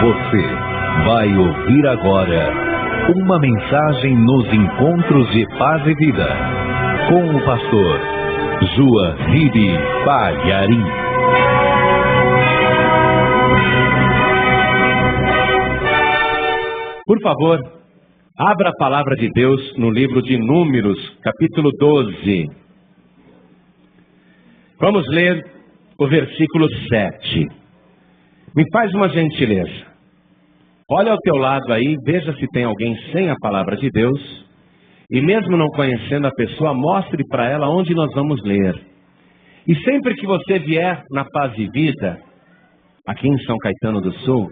Você vai ouvir agora uma mensagem nos encontros de paz e vida com o pastor Joahide Palharim. Por favor, abra a palavra de Deus no livro de Números, capítulo 12. Vamos ler o versículo 7. Me faz uma gentileza. Olha ao teu lado aí, veja se tem alguém sem a palavra de Deus. E mesmo não conhecendo a pessoa, mostre para ela onde nós vamos ler. E sempre que você vier na Paz e Vida, aqui em São Caetano do Sul,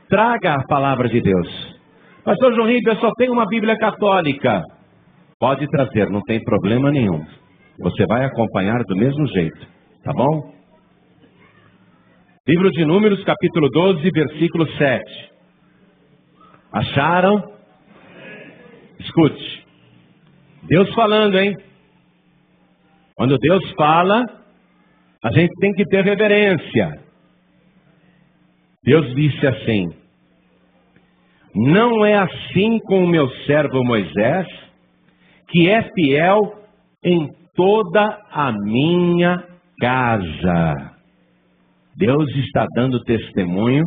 traga a palavra de Deus. Pastor Joahide, eu só tenho uma Bíblia católica. Pode trazer, não tem problema nenhum. Você vai acompanhar do mesmo jeito, tá bom? Livro de Números, capítulo 12, versículo 7. Acharam? Escute. Deus falando, hein? Quando Deus fala, a gente tem que ter reverência. Deus disse assim: não é assim com o meu servo Moisés, que é fiel em toda a minha casa. Deus está dando testemunho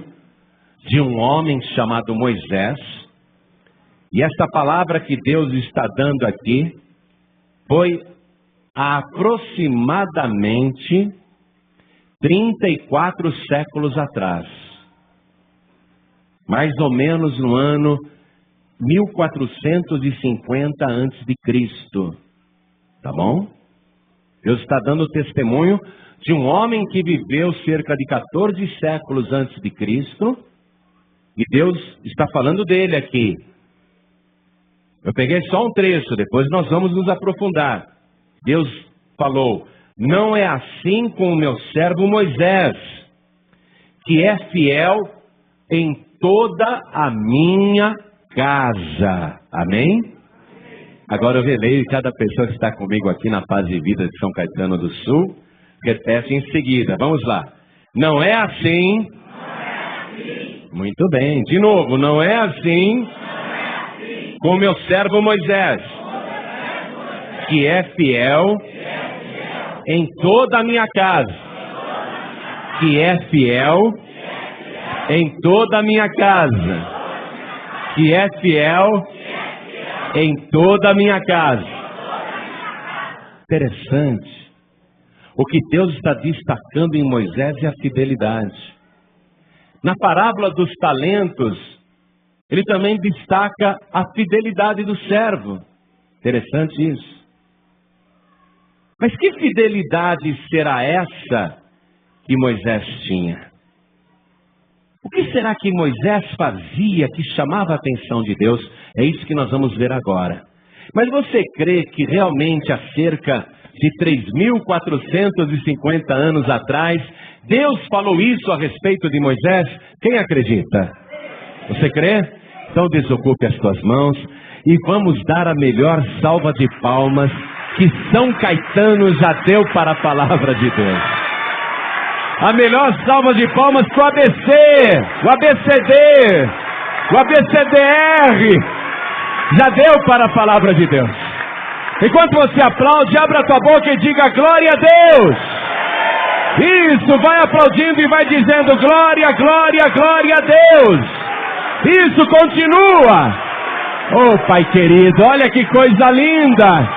de um homem chamado Moisés. E esta palavra que Deus está dando aqui foi há aproximadamente 34 séculos atrás. Mais ou menos no ano 1450 a.C. Tá bom? Deus está dando testemunho de um homem que viveu cerca de 14 séculos antes de Cristo. E Deus está falando dele aqui. Eu peguei só um trecho, depois nós vamos nos aprofundar. Deus falou: não é assim com o meu servo Moisés, que é fiel em toda a minha casa. Amém? Agora eu releio cada pessoa que está comigo aqui na Paz e Vida de São Caetano do Sul. Repete em seguida. Vamos lá. Não é assim. Muito bem. De novo. Não é assim com o meu servo Moisés, que é fiel em toda a minha casa. Que é fiel em toda a minha casa. Que é fiel em toda a minha casa. Interessante. O que Deus está destacando em Moisés é a fidelidade. Na parábola dos talentos, ele também destaca a fidelidade do servo. Interessante isso. Mas que fidelidade será essa que Moisés tinha? O que será que Moisés fazia que chamava a atenção de Deus? É isso que nós vamos ver agora. Mas você crê que realmente há cerca de 3.450 anos atrás, Deus falou isso a respeito de Moisés? Quem acredita? Você crê? Então desocupe as tuas mãos e vamos dar a melhor salva de palmas que São Caetano já deu para a palavra de Deus. A melhor salva de palmas para o ABC, o ABCD, o ABCDR, já deu para a palavra de Deus. Enquanto você aplaude, abra a tua boca e diga glória a Deus. Isso, vai aplaudindo e vai dizendo glória, glória, glória a Deus. Isso, continua. Oh, Pai querido, olha que coisa linda.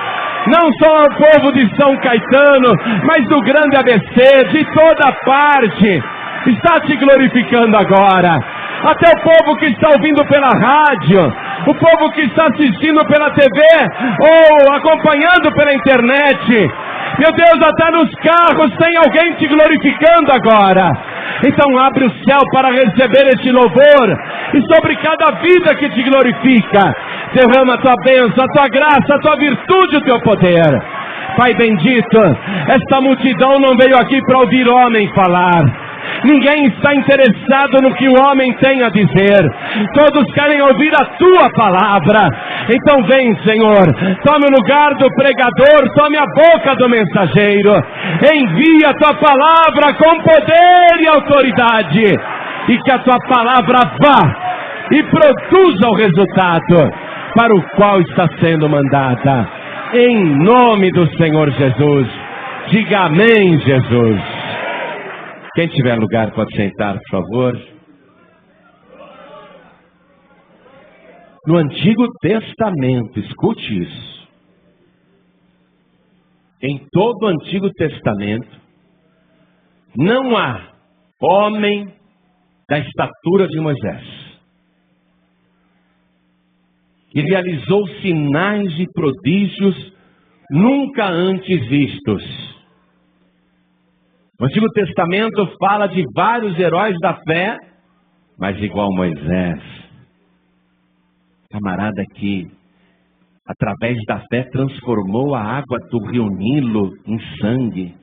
Não só o povo de São Caetano, mas do grande ABC, de toda parte, está te glorificando agora. Até o povo que está ouvindo pela rádio, o povo que está assistindo pela TV ou acompanhando pela internet. Meu Deus, até nos carros tem alguém te glorificando agora. Então abre o céu para receber este louvor e sobre cada vida que te glorifica, derrama a tua bênção, a tua graça, a tua virtude, o teu poder. Pai bendito, esta multidão não veio aqui para ouvir homem falar. Ninguém está interessado no que o homem tem a dizer. Todos querem ouvir a tua palavra. Então vem, Senhor, tome o lugar do pregador, tome a boca do mensageiro. Envia a tua palavra com poder e autoridade. e que a tua palavra vá e produza o resultado para o qual está sendo mandada. Em nome do Senhor Jesus. Diga amém, Jesus. Quem tiver lugar pode sentar, por favor. No Antigo Testamento, escute isso. Em todo o Antigo Testamento, não há homem da estatura de Moisés, que realizou sinais e prodígios nunca antes vistos. O Antigo Testamento fala de vários heróis da fé, mas igual Moisés, camarada que, através da fé, transformou a água do rio Nilo em sangue,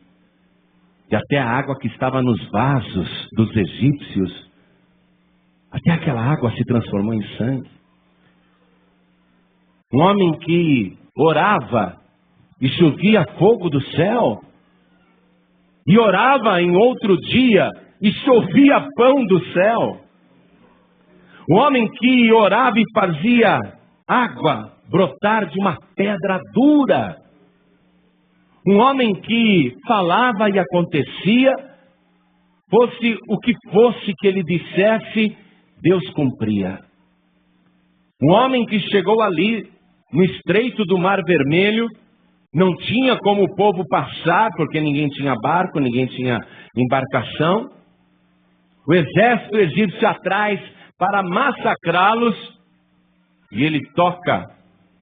e até a água que estava nos vasos dos egípcios, até aquela água se transformou em sangue. Um homem que orava e chovia fogo do céu, e orava em outro dia e chovia pão do céu. Um homem que orava e fazia água brotar de uma pedra dura. Um homem que falava e acontecia, fosse o que fosse que ele dissesse, Deus cumpria. Um homem que chegou ali, no estreito do Mar Vermelho, não tinha como o povo passar, porque ninguém tinha barco, ninguém tinha embarcação. O exército egípcio atrás para massacrá-los, e ele toca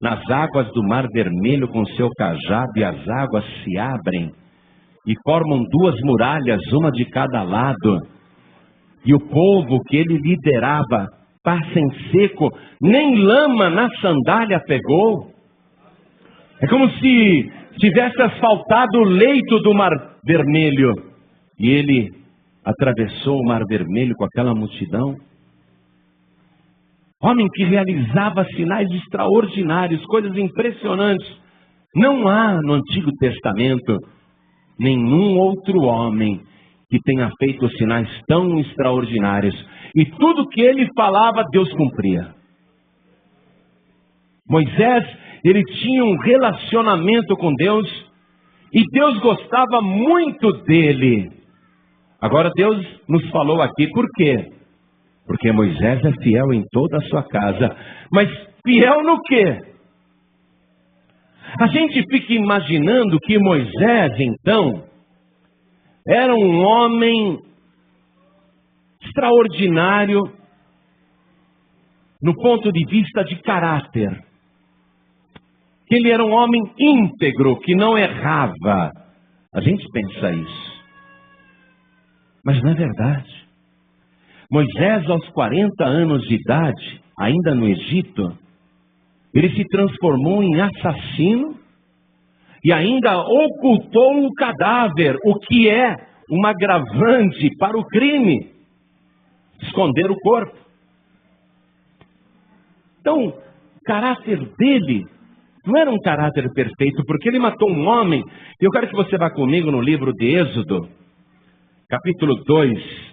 nas águas do Mar Vermelho com seu cajado, e as águas se abrem e formam duas muralhas, uma de cada lado, e o povo que ele liderava passa em seco, nem lama na sandália pegou. É como se tivesse asfaltado o leito do Mar Vermelho, e ele atravessou o Mar Vermelho com aquela multidão. Homem que realizava sinais extraordinários, coisas impressionantes. Não há no Antigo Testamento nenhum outro homem que tenha feito sinais tão extraordinários. E tudo que ele falava, Deus cumpria. Moisés, ele tinha um relacionamento com Deus, e Deus gostava muito dele. Agora Deus nos falou aqui, por quê? Porque Moisés é fiel em toda a sua casa. Mas fiel no quê? A gente fica imaginando que Moisés, então, era um homem extraordinário no ponto de vista de caráter. Que ele era um homem íntegro, que não errava. A gente pensa isso. Mas não é verdade. Moisés, aos 40 anos de idade, ainda no Egito, ele se transformou em assassino e ainda ocultou o cadáver, o que é um agravante para o crime, esconder o corpo. Então, o caráter dele não era um caráter perfeito, porque ele matou um homem. E eu quero que você vá comigo no livro de Êxodo, capítulo 2,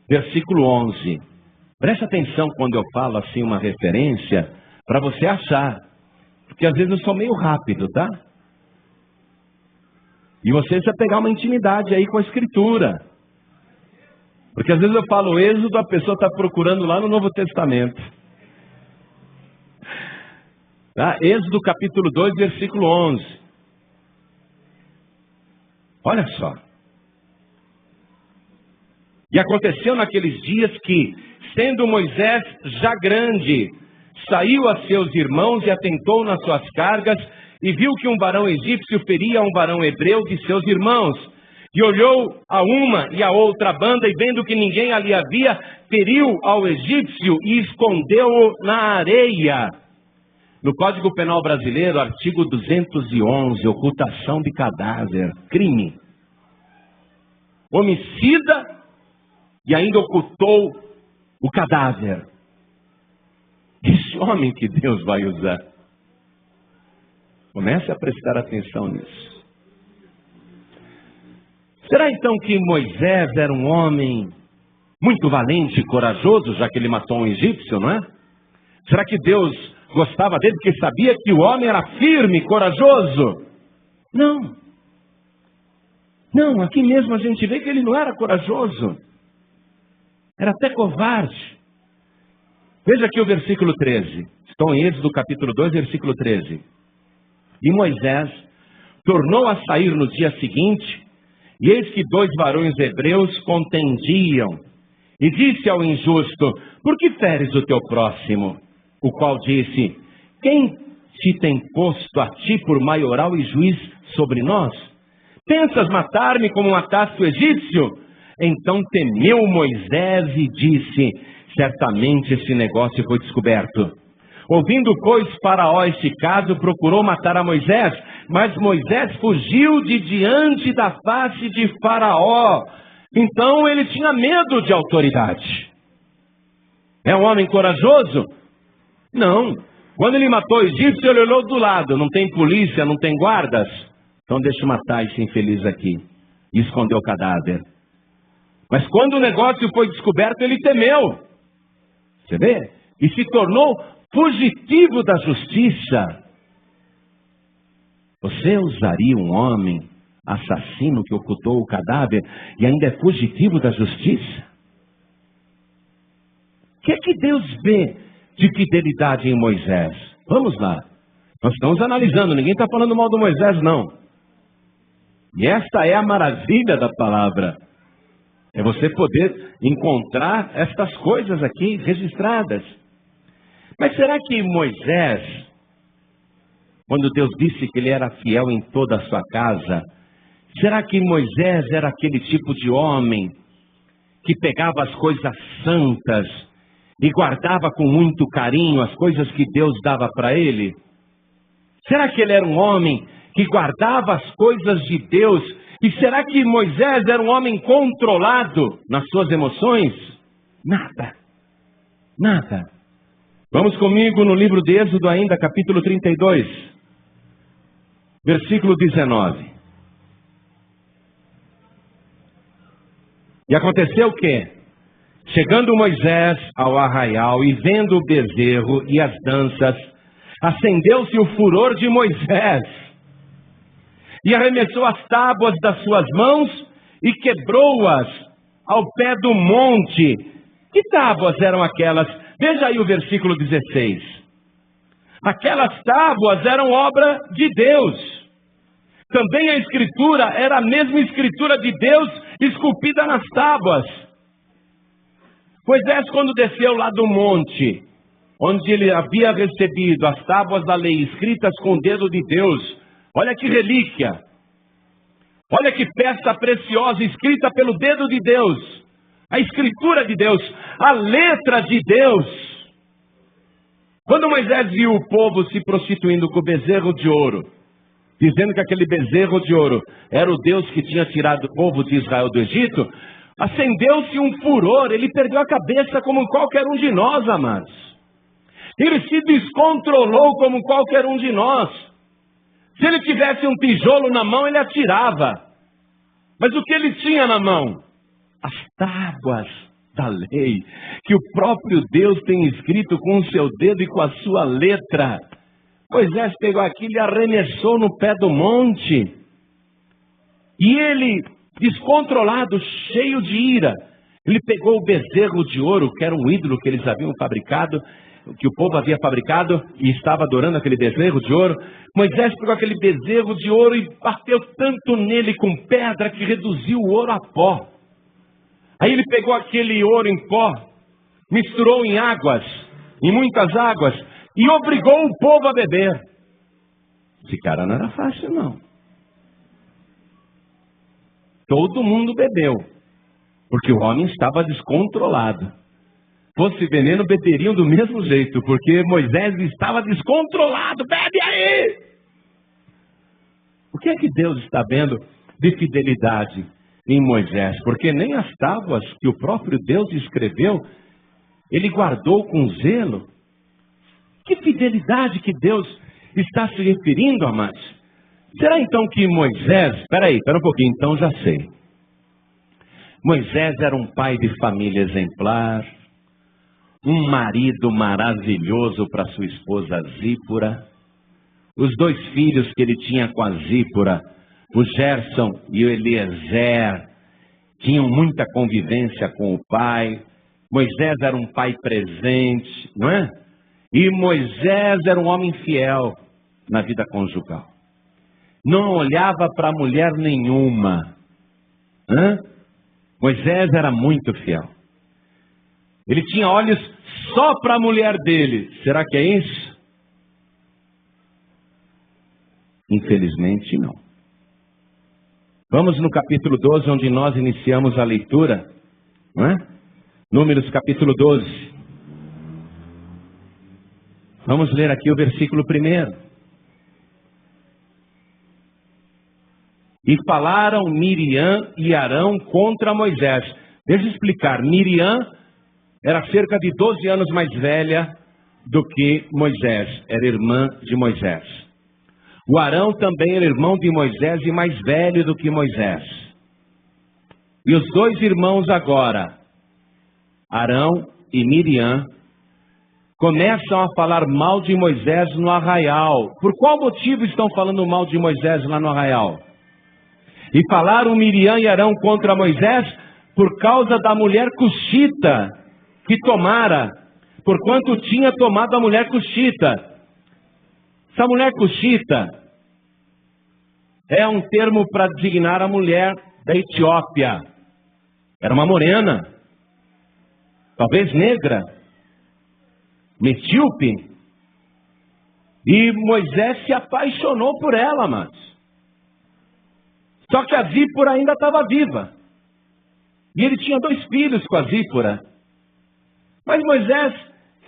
versículo 11. Preste atenção quando eu falo assim uma referência, para você achar. Porque às vezes eu sou meio rápido, tá? E você precisa pegar uma intimidade aí com a Escritura. Porque às vezes eu falo Êxodo, a pessoa está procurando lá no Novo Testamento. Tá? Êxodo capítulo 2, versículo 11. Olha só. E aconteceu naqueles dias que, sendo Moisés já grande, saiu a seus irmãos e atentou nas suas cargas, e viu que um varão egípcio feria um varão hebreu de seus irmãos. E olhou a uma e a outra banda, e vendo que ninguém ali havia, feriu ao egípcio e escondeu-o na areia. No Código Penal Brasileiro, artigo 211, ocultação de cadáver, crime. Homicida e ainda ocultou o cadáver. Esse homem que Deus vai usar. Comece a prestar atenção nisso. Será então que Moisés era um homem muito valente e corajoso, já que ele matou um egípcio, não é? Será que Deus gostava dele porque sabia que o homem era firme e corajoso? Não. Não, aqui mesmo a gente vê que ele não era corajoso. Era até covarde. Veja aqui o versículo 13. Estão em Êxodo capítulo 2, versículo 13. E Moisés tornou a sair no dia seguinte, e eis que 2 varões hebreus contendiam. E disse ao injusto: por que feres o teu próximo? O qual disse: quem te tem posto a ti por maioral e juiz sobre nós? Pensas matar-me como mataste o egípcio? Então temeu Moisés e disse: certamente esse negócio foi descoberto. Ouvindo, pois, Faraó este caso, procurou matar a Moisés, mas Moisés fugiu de diante da face de Faraó. Então ele tinha medo de autoridade. É um homem corajoso? Não. Quando ele matou o egípcio, ele olhou do lado. Não tem polícia, não tem guardas. Então deixa eu matar esse infeliz aqui. E escondeu o cadáver. Mas quando o negócio foi descoberto, ele temeu. Você vê? E se tornou fugitivo da justiça. Você usaria um homem assassino que ocultou o cadáver e ainda é fugitivo da justiça? O que é que Deus vê de fidelidade em Moisés? Vamos lá. Nós estamos analisando, ninguém está falando mal do Moisés, não. E esta é a maravilha da palavra. É você poder encontrar estas coisas aqui registradas. Mas será que Moisés, quando Deus disse que ele era fiel em toda a sua casa, será que Moisés era aquele tipo de homem que pegava as coisas santas e guardava com muito carinho as coisas que Deus dava para ele? Será que ele era um homem que guardava as coisas de Deus? E será que Moisés era um homem controlado nas suas emoções? Nada. Nada. Vamos comigo no livro de Êxodo ainda, capítulo 32, versículo 19. E aconteceu o quê? Chegando Moisés ao arraial e vendo o bezerro e as danças, acendeu-se o furor de Moisés e arremessou as tábuas das suas mãos e quebrou-as ao pé do monte. Que tábuas eram aquelas? Veja aí o versículo 16. Aquelas tábuas eram obra de Deus. Também a escritura era a mesma escritura de Deus esculpida nas tábuas. Moisés, quando desceu lá do monte, onde ele havia recebido as tábuas da lei escritas com o dedo de Deus, olha que relíquia, olha que peça preciosa escrita pelo dedo de Deus, a escritura de Deus, a letra de Deus. Quando Moisés viu o povo se prostituindo com o bezerro de ouro, dizendo que aquele bezerro de ouro era o Deus que tinha tirado o povo de Israel do Egito, acendeu-se um furor, ele perdeu a cabeça como qualquer um de nós, amados. Ele se descontrolou como qualquer um de nós. Se ele tivesse um tijolo na mão, ele atirava. Mas o que ele tinha na mão? As tábuas da lei, que o próprio Deus tem escrito com o seu dedo e com a sua letra. Moisés pegou aquilo e arremessou no pé do monte. E ele, descontrolado, cheio de ira, ele pegou o bezerro de ouro, que era um ídolo que eles haviam fabricado, que o povo havia fabricado e estava adorando aquele bezerro de ouro. Moisés pegou aquele bezerro de ouro e bateu tanto nele com pedra que reduziu o ouro a pó. Aí ele pegou aquele ouro em pó, misturou em águas, em muitas águas, e obrigou o povo a beber. Esse cara não era fácil, não. Todo mundo bebeu, porque o homem estava descontrolado. Fosse veneno, beberiam do mesmo jeito, porque Moisés estava descontrolado. Bebe aí! O que é que Deus está vendo de fidelidade em Moisés? Porque nem as tábuas que o próprio Deus escreveu, ele guardou com zelo. Que fidelidade que Deus está se referindo, amados? Será então que Moisés... Espera um pouquinho, então já sei. Moisés era um pai de família exemplar, um marido maravilhoso para sua esposa Zípora. Os 2 filhos que ele tinha com a Zípora, o Gerson e o Eliezer, tinham muita convivência com o pai. Moisés era um pai presente, não é? E Moisés era um homem fiel na vida conjugal. Não olhava para mulher nenhuma. Moisés era muito fiel. Ele tinha olhos só para a mulher dele. Será que é isso? Infelizmente não. Vamos no capítulo 12, onde nós iniciamos a leitura, não é? Números capítulo 12. Vamos ler aqui o versículo 1. E falaram Miriam e Arão contra Moisés. Deixa eu explicar. Miriam era cerca de 12 anos mais velha do que Moisés. Era irmã de Moisés. O Arão também era irmão de Moisés e mais velho do que Moisés. E os 2 irmãos agora, Arão e Miriam, começam a falar mal de Moisés no arraial. Por qual motivo estão falando mal de Moisés lá no arraial? E falaram Miriam e Arão contra Moisés por causa da mulher cuxita que tomara, porquanto tinha tomado a mulher cuxita. Essa mulher cuxita é um termo para designar a mulher da Etiópia. Era uma morena, talvez negra, etíope. E Moisés se apaixonou por ela, amados. Só que a Zípora ainda estava viva. E ele tinha 2 filhos com a Zípora. Mas Moisés,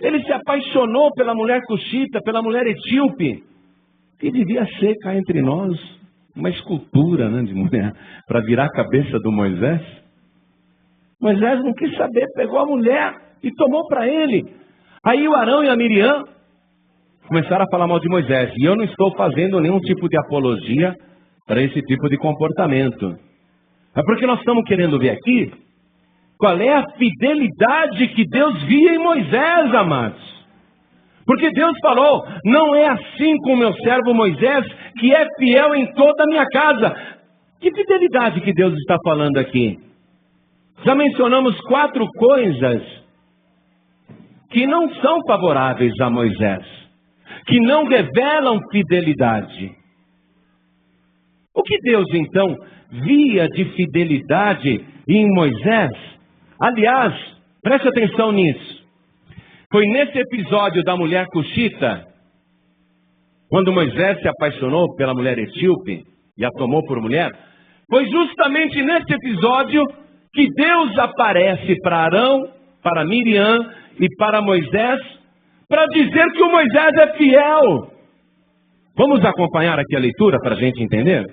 ele se apaixonou pela mulher cuxita, pela mulher etíope, que devia ser cá entre nós uma escultura, né, de mulher, para virar a cabeça do Moisés. Moisés não quis saber, pegou a mulher e tomou para ele. Aí o Arão e a Miriam começaram a falar mal de Moisés. E eu não estou fazendo nenhum tipo de apologia para esse tipo de comportamento. É porque nós estamos querendo ver aqui qual é a fidelidade que Deus via em Moisés, amados. Porque Deus falou, não é assim com o meu servo Moisés, que é fiel em toda a minha casa. Que fidelidade que Deus está falando aqui? Já mencionamos 4 coisas que não são favoráveis a Moisés, que não revelam fidelidade. O que Deus então via de fidelidade em Moisés? Aliás, preste atenção nisso. Foi nesse episódio da mulher cuxita, quando Moisés se apaixonou pela mulher etíope e a tomou por mulher, foi justamente nesse episódio que Deus aparece para Arão, para Miriam e para Moisés, para dizer que o Moisés é fiel. Vamos acompanhar aqui a leitura para a gente entender?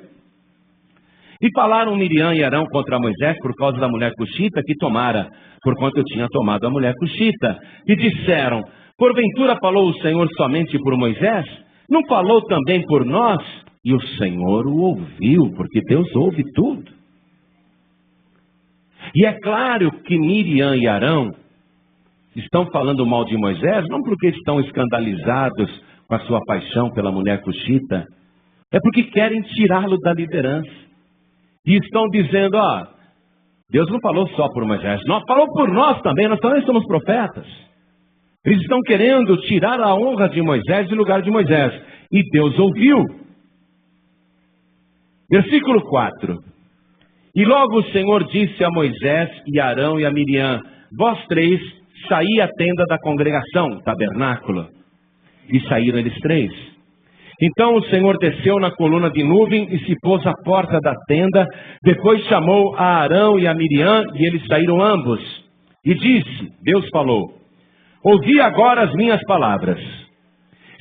E falaram Miriam e Arão contra Moisés por causa da mulher cuxita que tomara, porquanto eu tinha tomado a mulher cuxita. E disseram, porventura falou o Senhor somente por Moisés? Não falou também por nós? E o Senhor o ouviu, porque Deus ouve tudo. E é claro que Miriam e Arão estão falando mal de Moisés, não porque estão escandalizados com a sua paixão pela mulher cuxita, é porque querem tirá-lo da liderança. E estão dizendo, Deus não falou só por Moisés, falou por nós também, nós também somos profetas. Eles estão querendo tirar a honra de Moisés do lugar de Moisés. E Deus ouviu. Versículo 4. E logo o Senhor disse a Moisés e a Arão e a Miriam, vós 3, saí à tenda da congregação, tabernáculo. E saíram eles 3. Então o Senhor desceu na coluna de nuvem e se pôs à porta da tenda. Depois chamou a Arão e a Miriam e eles saíram ambos. E disse, Deus falou, ouvi agora as minhas palavras.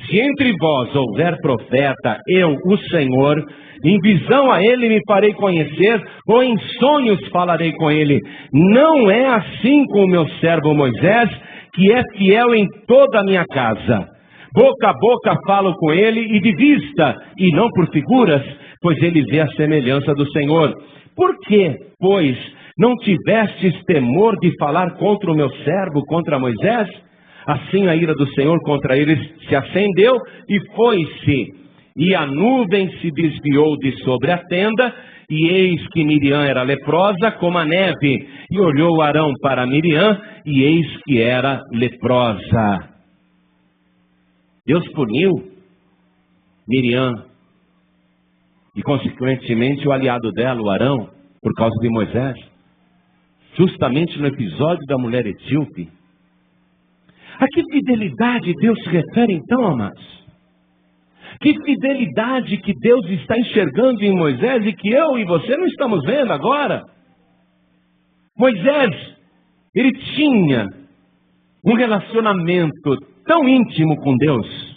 Se entre vós houver profeta, eu, o Senhor, em visão a ele me farei conhecer, ou em sonhos falarei com ele. Não é assim com o meu servo Moisés, que é fiel em toda a minha casa. Boca a boca falo com ele e de vista, e não por figuras, pois ele vê a semelhança do Senhor. Por que, pois, não tivestes temor de falar contra o meu servo, contra Moisés? Assim a ira do Senhor contra eles se acendeu e foi-se. E a nuvem se desviou de sobre a tenda, e eis que Miriam era leprosa como a neve. E olhou Arão para Miriam, e eis que era leprosa. Deus puniu Miriam e, consequentemente, o aliado dela, o Arão, por causa de Moisés, justamente no episódio da mulher etíope. A que fidelidade Deus se refere então, amados? Que fidelidade que Deus está enxergando em Moisés e que eu e você não estamos vendo agora? Moisés, ele tinha um relacionamento tão íntimo com Deus,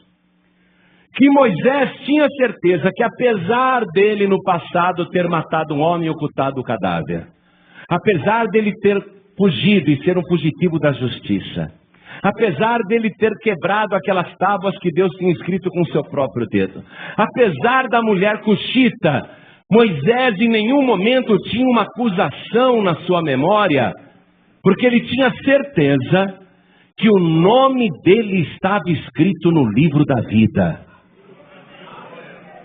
que Moisés tinha certeza que, apesar dele no passado ter matado um homem e ocultado o cadáver, apesar dele ter fugido e ser um fugitivo da justiça, apesar dele ter quebrado aquelas tábuas que Deus tinha escrito com o seu próprio dedo, apesar da mulher cuxita, Moisés em nenhum momento tinha uma acusação na sua memória, porque ele tinha certeza que o nome dele estava escrito no livro da vida.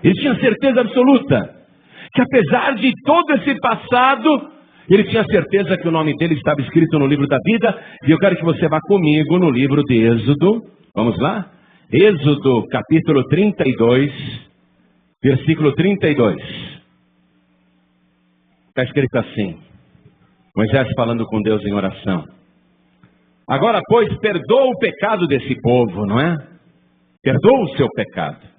Ele tinha certeza absoluta que, apesar de todo esse passado, ele tinha certeza que o nome dele estava escrito no livro da vida. E eu quero que você vá comigo no livro de Êxodo. Vamos lá? Êxodo capítulo 32, versículo 32. Está escrito assim, Moisés falando com Deus em oração: agora, pois, perdoa o pecado desse povo, não é? Perdoa o seu pecado.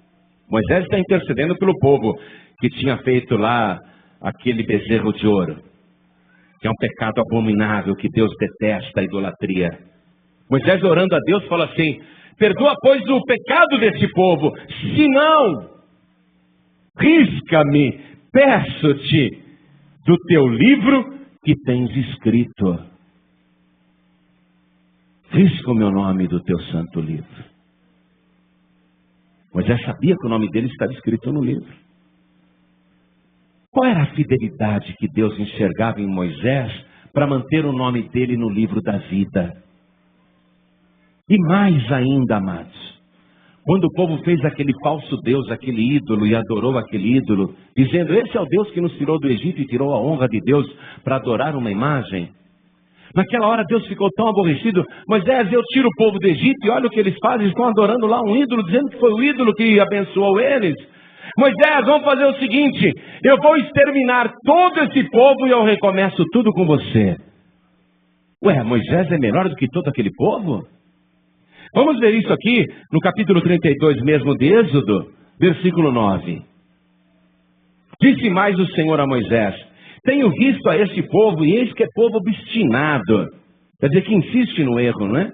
Moisés está intercedendo pelo povo que tinha feito lá aquele bezerro de ouro, que é um pecado abominável, que Deus detesta, a idolatria. Moisés, orando a Deus, fala assim: perdoa, pois, o pecado desse povo, se não, risca-me, peço-te, do teu livro que tens escrito. Risca o meu nome do teu santo livro. Moisés sabia que o nome dele estava escrito no livro. Qual era a fidelidade que Deus enxergava em Moisés para manter o nome dele no livro da vida? E mais ainda, amados, quando o povo fez aquele falso Deus, aquele ídolo, e adorou aquele ídolo, dizendo: esse é o Deus que nos tirou do Egito e tirou a honra de Deus para adorar uma imagem. Naquela hora Deus ficou tão aborrecido: Moisés, eu tiro o povo do Egito e olha o que eles fazem, eles estão adorando lá um ídolo, dizendo que foi o ídolo que abençoou eles. Moisés, vamos fazer o seguinte: eu vou exterminar todo esse povo e eu recomeço tudo com você. Ué, Moisés é melhor do que todo aquele povo? Vamos ver isso aqui no capítulo 32 mesmo de Êxodo, versículo 9. Disse mais o Senhor a Moisés: tenho visto a este povo, e eis que é povo obstinado. Quer dizer, que insiste no erro, não é?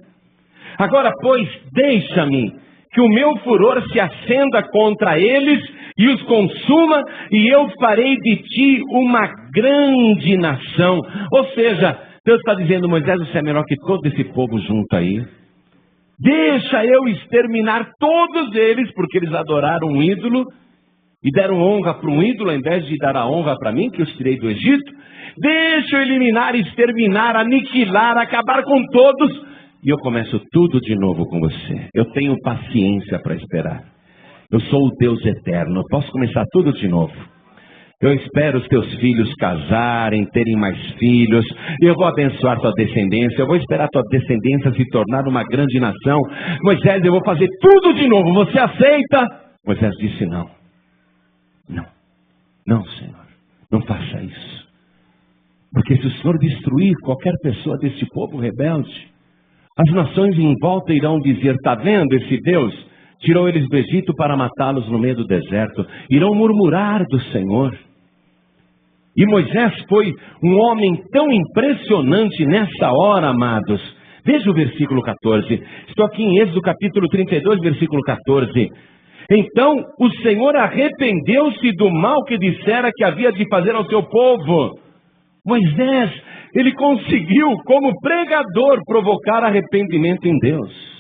Agora, pois, deixa-me que o meu furor se acenda contra eles e os consuma, e eu farei de ti uma grande nação. Ou seja, Deus está dizendo: Moisés, você é melhor que todo esse povo junto aí. Deixa eu exterminar todos eles, porque eles adoraram um ídolo e deram honra para um ídolo, ao invés de dar a honra para mim, que eu os tirei do Egito. Deixa eu eliminar, exterminar, aniquilar, acabar com todos, e eu começo tudo de novo com você. Eu tenho paciência para esperar. Eu sou o Deus eterno, eu posso começar tudo de novo. Eu espero os teus filhos casarem, terem mais filhos. Eu vou abençoar tua descendência. Eu vou esperar tua descendência se tornar uma grande nação. Moisés, eu vou fazer tudo de novo. Você aceita? Moisés disse: não. Não. Não, Senhor. Não faça isso. Porque se o Senhor destruir qualquer pessoa desse povo rebelde, as nações em volta irão dizer: está vendo esse Deus? Tirou eles do Egito para matá-los no meio do deserto. Irão murmurar do Senhor. E Moisés foi um homem tão impressionante nessa hora, amados. Veja o versículo 14. Estou aqui em Êxodo capítulo 32, versículo 14. Então o Senhor arrependeu-se do mal que dissera que havia de fazer ao seu povo. Moisés, ele conseguiu, como pregador, provocar arrependimento em Deus.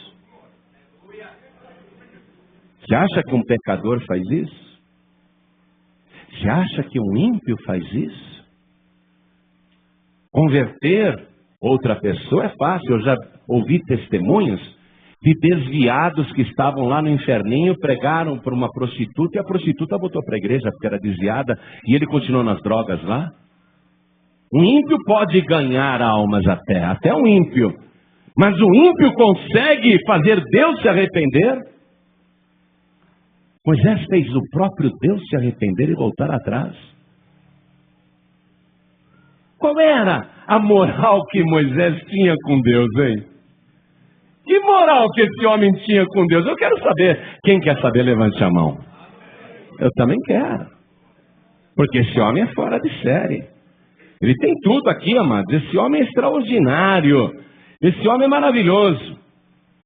Você acha que um pecador faz isso? Você acha que um ímpio faz isso? Converter outra pessoa é fácil. Eu já ouvi testemunhos de desviados que estavam lá no inferninho, pregaram para uma prostituta e a prostituta voltou para a igreja porque era desviada e ele continuou nas drogas lá. Um ímpio pode ganhar almas até um ímpio. Mas o ímpio consegue fazer Deus se arrepender? Moisés fez o próprio Deus se arrepender e voltar atrás. Qual era a moral que Moisés tinha com Deus, hein? Que moral que esse homem tinha com Deus? Eu quero saber. Quem quer saber, levante a mão. Eu também quero. Porque esse homem é fora de série. Ele tem tudo aqui, amados. Esse homem é extraordinário. Esse homem é maravilhoso.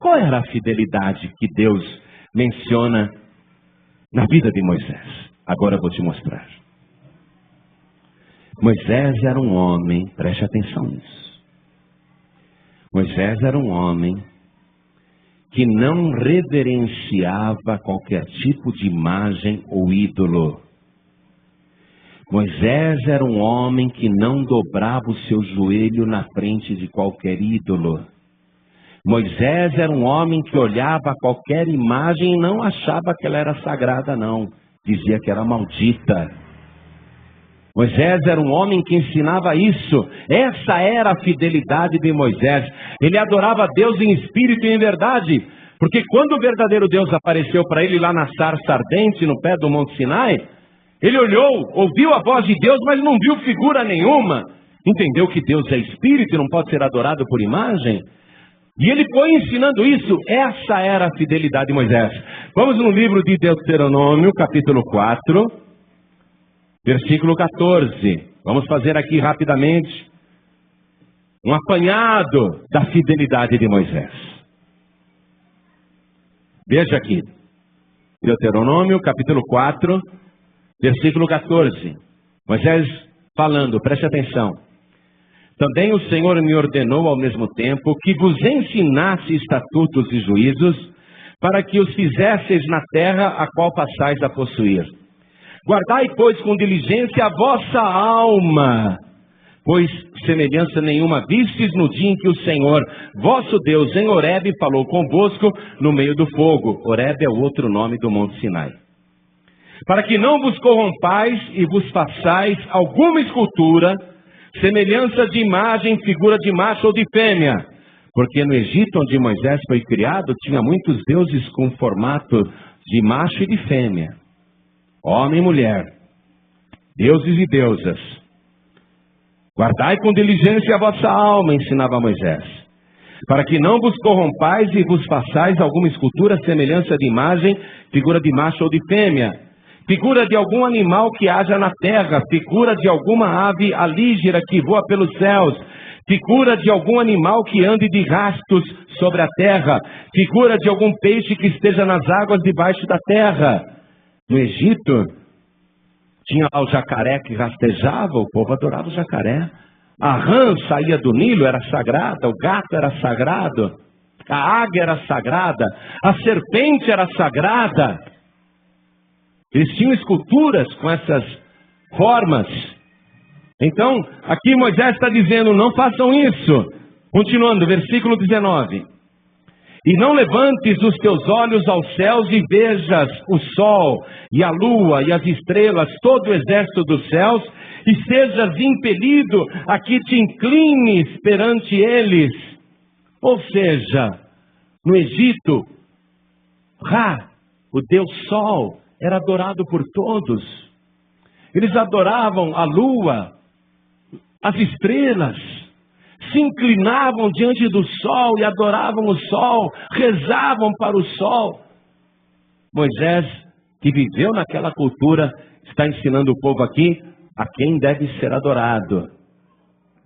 Qual era a fidelidade que Deus menciona na vida de Moisés? Agora eu vou te mostrar. Moisés era um homem, preste atenção nisso. Moisés era um homem que não reverenciava qualquer tipo de imagem ou ídolo. Moisés era um homem que não dobrava o seu joelho na frente de qualquer ídolo. Moisés era um homem que olhava qualquer imagem e não achava que ela era sagrada, não. Dizia que era maldita. Moisés era um homem que ensinava isso. Essa era a fidelidade de Moisés. Ele adorava a Deus em espírito e em verdade. Porque quando o verdadeiro Deus apareceu para ele lá na sarça ardente, no pé do Monte Sinai, ele olhou, ouviu a voz de Deus, mas não viu figura nenhuma. Entendeu que Deus é espírito e não pode ser adorado por imagem? E ele foi ensinando isso. Essa era a fidelidade de Moisés. Vamos no livro de Deuteronômio, capítulo 4, versículo 14. Vamos fazer aqui rapidamente um apanhado da fidelidade de Moisés. Veja aqui. Deuteronômio, capítulo 4, versículo 14. Moisés falando, preste atenção. Também o Senhor me ordenou ao mesmo tempo que vos ensinasse estatutos e juízos, para que os fizesseis na terra a qual passais a possuir. Guardai, pois, com diligência a vossa alma, pois semelhança nenhuma vistes no dia em que o Senhor, vosso Deus, em Horebe, falou convosco no meio do fogo. Horebe é o outro nome do Monte Sinai. Para que não vos corrompais e vos façais alguma escultura, semelhança de imagem, figura de macho ou de fêmea. Porque no Egito, onde Moisés foi criado, tinha muitos deuses com formato de macho e de fêmea. Homem e mulher. Deuses e deusas. Guardai com diligência a vossa alma, ensinava Moisés. Para que não vos corrompais e vos façais alguma escultura, semelhança de imagem, figura de macho ou de fêmea. Figura de algum animal que haja na terra, figura de alguma ave alígera que voa pelos céus, figura de algum animal que ande de rastos sobre a terra, figura de algum peixe que esteja nas águas debaixo da terra. No Egito, tinha lá o jacaré que rastejava, o povo adorava o jacaré. A rã saía do Nilo, era sagrada, o gato era sagrado, a águia era sagrada, a serpente era sagrada. Eles tinham esculturas com essas formas. Então, aqui Moisés está dizendo, não façam isso. Continuando, versículo 19. E não levantes os teus olhos aos céus e vejas o sol e a lua e as estrelas, todo o exército dos céus, e sejas impelido a que te inclines perante eles. Ou seja, no Egito, Ra, o Deus Sol, era adorado por todos. Eles adoravam a lua, as estrelas, se inclinavam diante do sol e adoravam o sol, rezavam para o sol. Moisés, que viveu naquela cultura, está ensinando o povo aqui a quem deve ser adorado.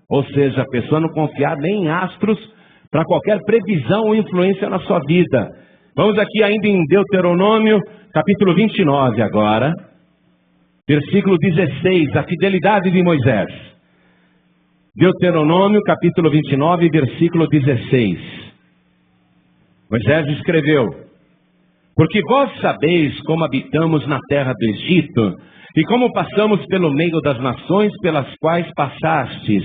Ou seja, a pessoa não confiar nem em astros para qualquer previsão ou influência na sua vida. Vamos aqui ainda em Deuteronômio, capítulo 29 agora, versículo 16, a fidelidade de Moisés. Deuteronômio, capítulo 29, versículo 16. Moisés escreveu: porque vós sabeis como habitamos na terra do Egito, e como passamos pelo meio das nações pelas quais passastes,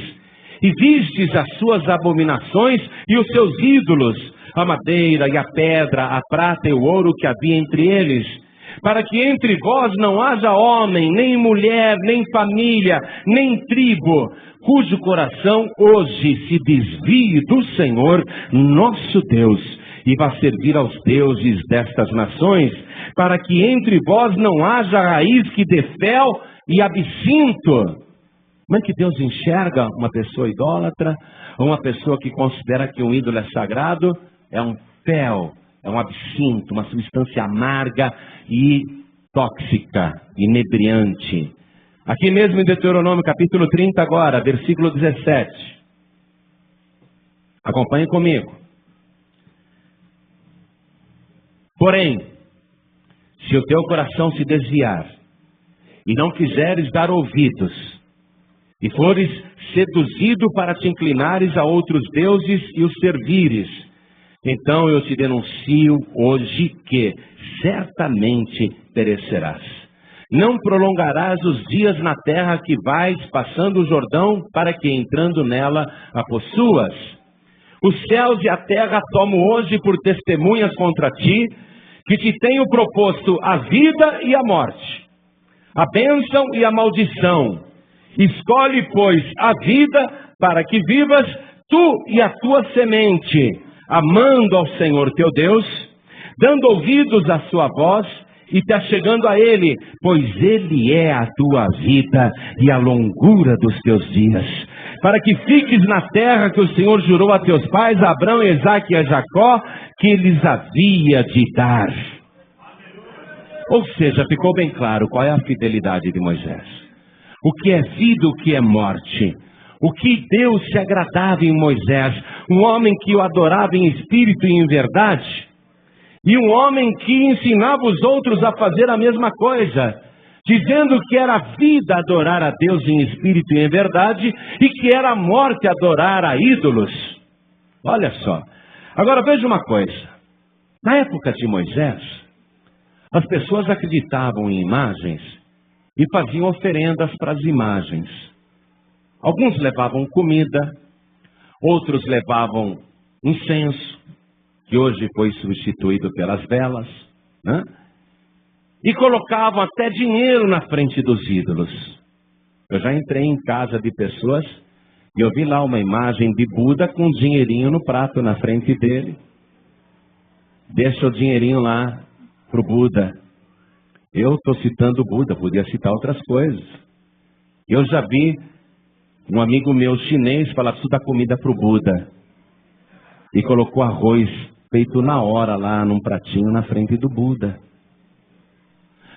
e vistes as suas abominações e os seus ídolos, a madeira e a pedra, a prata e o ouro que havia entre eles, para que entre vós não haja homem, nem mulher, nem família, nem tribo, cujo coração hoje se desvie do Senhor, nosso Deus, e vá servir aos deuses destas nações, para que entre vós não haja raiz que dê fel e absinto. Como é que Deus enxerga uma pessoa idólatra, ou uma pessoa que considera que um ídolo é sagrado? É um fel, é um absinto, uma substância amarga e tóxica, inebriante. Aqui mesmo em Deuteronômio capítulo 30 agora, versículo 17. Acompanhe comigo. Porém, se o teu coração se desviar, e não quiseres dar ouvidos, e fores seduzido para te inclinares a outros deuses e os servires, então eu te denuncio hoje que certamente perecerás. Não prolongarás os dias na terra que vais passando o Jordão, para que entrando nela a possuas. Os céus e a terra tomo hoje por testemunhas contra ti, que te tenho proposto a vida e a morte, a bênção e a maldição. Escolhe, pois, a vida para que vivas tu e a tua semente, amando ao Senhor teu Deus, dando ouvidos à sua voz e te achegando a Ele, pois Ele é a tua vida e a longura dos teus dias, para que fiques na terra que o Senhor jurou a teus pais, a Abraão, Isaque e a Jacó, que lhes havia de dar. Ou seja, ficou bem claro qual é a fidelidade de Moisés. O que é vida, o que é morte. O que Deus se agradava em Moisés, um homem que o adorava em espírito e em verdade, e um homem que ensinava os outros a fazer a mesma coisa, dizendo que era vida adorar a Deus em espírito e em verdade, e que era morte adorar a ídolos. Olha só. Agora veja uma coisa. Na época de Moisés, as pessoas acreditavam em imagens e faziam oferendas para as imagens. Alguns levavam comida, outros levavam incenso, que hoje foi substituído pelas velas, né? E colocavam até dinheiro na frente dos ídolos. Eu já entrei em casa de pessoas e eu vi lá uma imagem de Buda com um dinheirinho no prato na frente dele. Deixa o dinheirinho lá para o Buda. Eu estou citando Buda, podia citar outras coisas. Eu já vi um amigo meu chinês falar: preciso dar comida para o Buda. E colocou arroz feito na hora lá num pratinho na frente do Buda.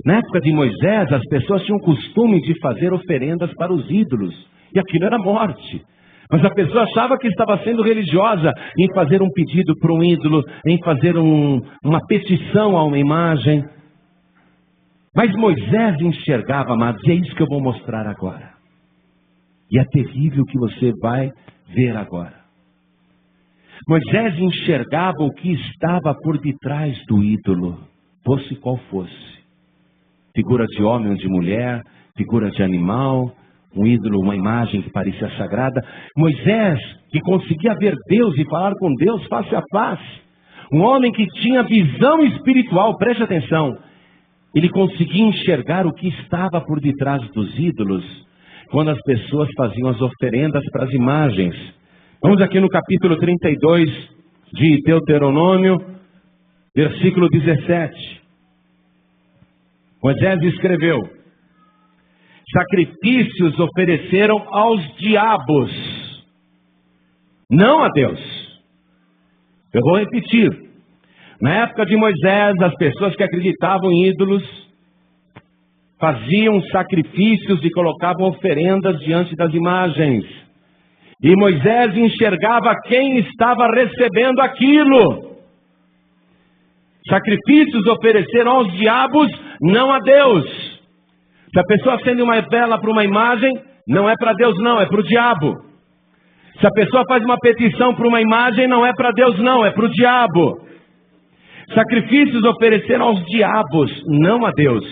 Na época de Moisés, as pessoas tinham o costume de fazer oferendas para os ídolos. E aquilo era morte. Mas a pessoa achava que estava sendo religiosa em fazer um pedido para um ídolo, em fazer uma petição a uma imagem. Mas Moisés enxergava, amados, e é isso que eu vou mostrar agora. E é terrível o que você vai ver agora. Moisés enxergava o que estava por detrás do ídolo, fosse qual fosse. Figura de homem ou de mulher, figura de animal, um ídolo, uma imagem que parecia sagrada. Moisés, que conseguia ver Deus e falar com Deus face a face. Um homem que tinha visão espiritual, preste atenção. Ele conseguia enxergar o que estava por detrás dos ídolos, quando as pessoas faziam as oferendas para as imagens. Vamos aqui no capítulo 32 de Deuteronômio, versículo 17. Moisés escreveu: sacrifícios ofereceram aos diabos, não a Deus. Eu vou repetir. Na época de Moisés, as pessoas que acreditavam em ídolos faziam sacrifícios e colocavam oferendas diante das imagens. E Moisés enxergava quem estava recebendo aquilo. Sacrifícios ofereceram aos diabos, não a Deus. Se a pessoa acende uma vela para uma imagem, não é para Deus não, é para o diabo. Se a pessoa faz uma petição para uma imagem, não é para Deus não, é para o diabo. Sacrifícios ofereceram aos diabos, não a Deus.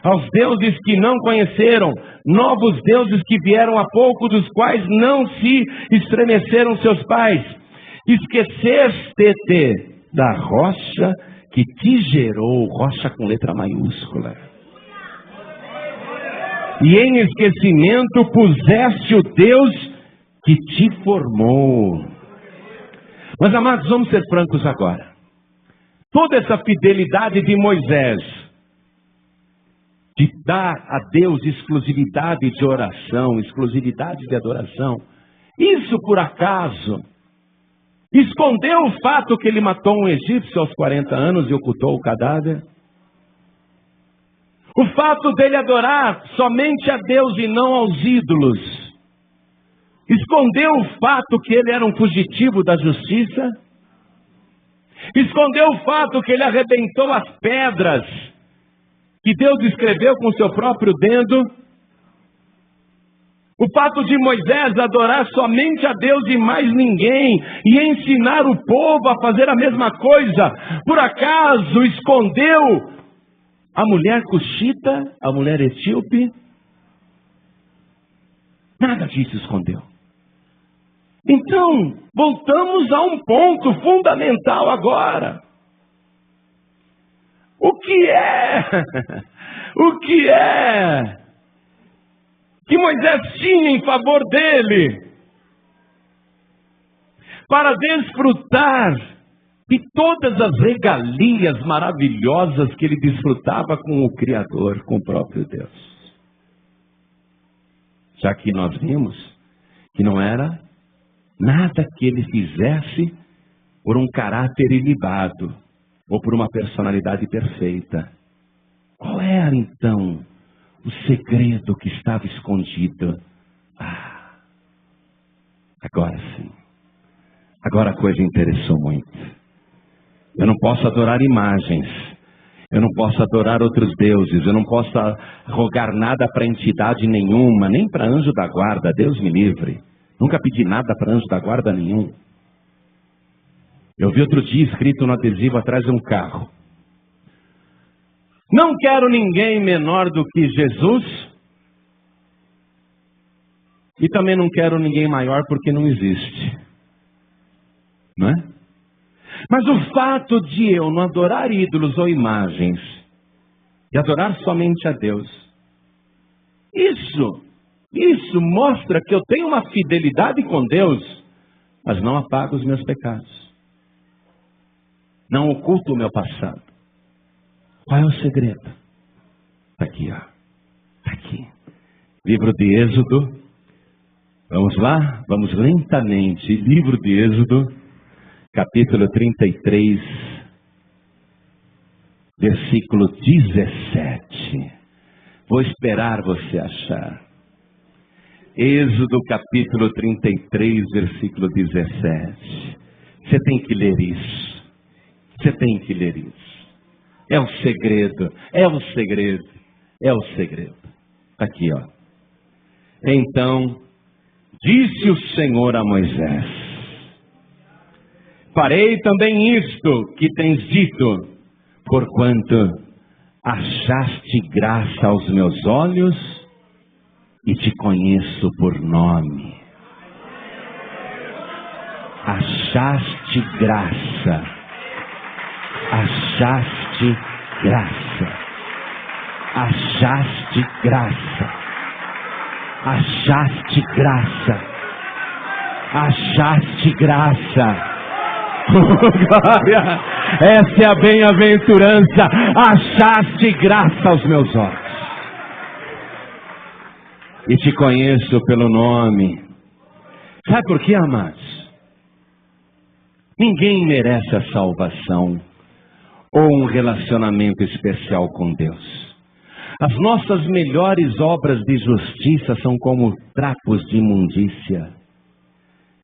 aos deuses que não conheceram, novos deuses que vieram há pouco, dos quais não se estremeceram seus pais. Esqueceste-te da rocha que te gerou, rocha com letra maiúscula. E em esquecimento puseste o Deus que te formou. Mas, amados, vamos ser francos agora. Toda essa fidelidade de Moisés, de dar a Deus exclusividade de oração, exclusividade de adoração, isso por acaso escondeu o fato que ele matou um egípcio aos 40 anos e ocultou o cadáver? O fato dele adorar somente a Deus e não aos ídolos escondeu o fato que ele era um fugitivo da justiça? Escondeu o fato que ele arrebentou as pedras que Deus escreveu com seu próprio dedo? O fato de Moisés adorar somente a Deus e mais ninguém, e ensinar o povo a fazer a mesma coisa, por acaso escondeu a mulher cuxita, a mulher etíope? Nada disso escondeu. Então, voltamos a um ponto fundamental agora. O que é que Moisés tinha em favor dele para desfrutar de todas as regalias maravilhosas que ele desfrutava com o Criador, com o próprio Deus? Já que nós vimos que não era nada que ele fizesse por um caráter ilibado ou por uma personalidade perfeita. Qual era então o segredo que estava escondido? Agora sim. Agora a coisa interessou muito. Eu não posso adorar imagens. Eu não posso adorar outros deuses. Eu não posso rogar nada para entidade nenhuma, nem para anjo da guarda. Deus me livre. Nunca pedi nada para anjo da guarda nenhum. Eu vi outro dia escrito no adesivo atrás de um carro: não quero ninguém menor do que Jesus, e também não quero ninguém maior porque não existe. Não é? Mas o fato de eu não adorar ídolos ou imagens, e adorar somente a Deus, isso mostra que eu tenho uma fidelidade com Deus, mas não apago os meus pecados. Não oculto o meu passado. Qual é o segredo? Está aqui, ó. Está aqui. Livro de Êxodo. Vamos lá? Vamos lentamente. Livro de Êxodo, capítulo 33, versículo 17. Vou esperar você achar. Êxodo, capítulo 33, versículo 17. Você tem que ler isso. Você tem que ler isso. É o segredo, é o segredo, é o segredo. Aqui, ó. Então, disse o Senhor a Moisés: farei também isto que tens dito, porquanto achaste graça aos meus olhos e te conheço por nome. Achaste graça. Achaste graça. Achaste graça. Achaste graça. Achaste graça. Oh, glória! Essa é a bem-aventurança. Achaste graça aos meus olhos. E te conheço pelo nome. Sabe por quê, amados? Ninguém merece a salvação ou um relacionamento especial com Deus. As nossas melhores obras de justiça são como trapos de imundícia.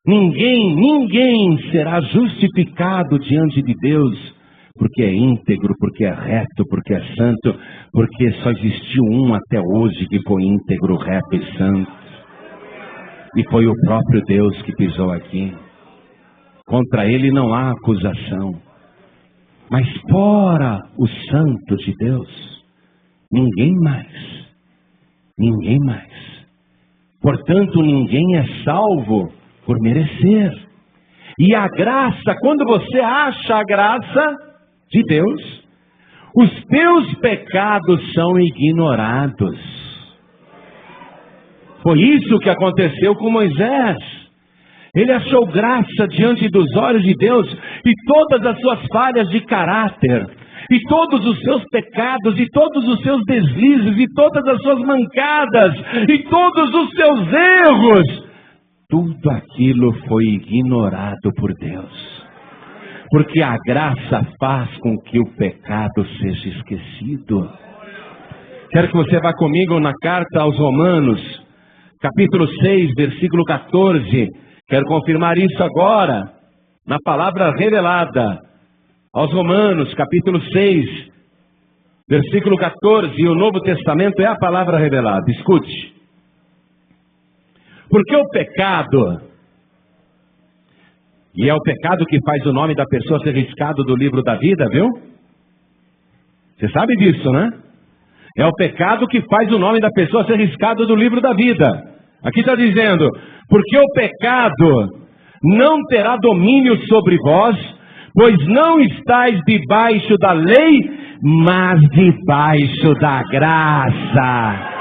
Ninguém será justificado diante de Deus porque é íntegro, porque é reto, porque é santo, porque só existiu um até hoje que foi íntegro, reto e santo. E foi o próprio Deus que pisou aqui. Contra ele não há acusação. Mas fora o santo de Deus, Ninguém mais. Ninguém mais. Portanto, ninguém é salvo por merecer. E a graça, quando você acha a graça de Deus, os teus pecados são ignorados. Foi isso que aconteceu com Moisés. Ele achou graça diante dos olhos de Deus, e todas as suas falhas de caráter, e todos os seus pecados, e todos os seus deslizes, e todas as suas mancadas, e todos os seus erros, tudo aquilo foi ignorado por Deus. Porque a graça faz com que o pecado seja esquecido. Quero que você vá comigo na carta aos Romanos, capítulo 6, versículo 14. Quero confirmar isso agora, na palavra revelada. Aos Romanos, capítulo 6, versículo 14. E o Novo Testamento é a palavra revelada. Escute. Porque o pecado, e é o pecado que faz o nome da pessoa ser riscado do livro da vida, viu? Você sabe disso, né? É o pecado que faz o nome da pessoa ser riscado do livro da vida. Aqui está dizendo, porque o pecado não terá domínio sobre vós, pois não estáis debaixo da lei, mas debaixo da graça.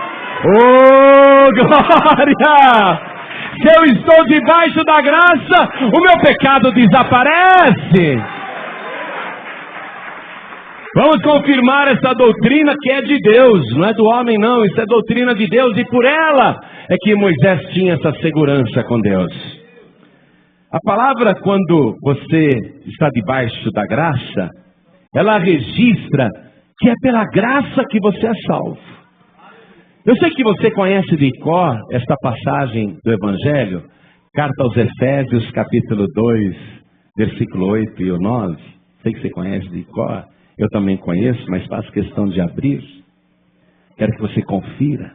Oh, glória! Se eu estou debaixo da graça, o meu pecado desaparece. Vamos confirmar essa doutrina que é de Deus, não é do homem não, isso é doutrina de Deus, e por ela é que Moisés tinha essa segurança com Deus. A palavra, quando você está debaixo da graça, ela registra que é pela graça que você é salvo. Eu sei que você conhece de cor esta passagem do Evangelho, carta aos Efésios, capítulo 2, versículo 8 e o 9. Sei que você conhece de cor. Eu também conheço, mas faço questão de abrir. Quero que você confira.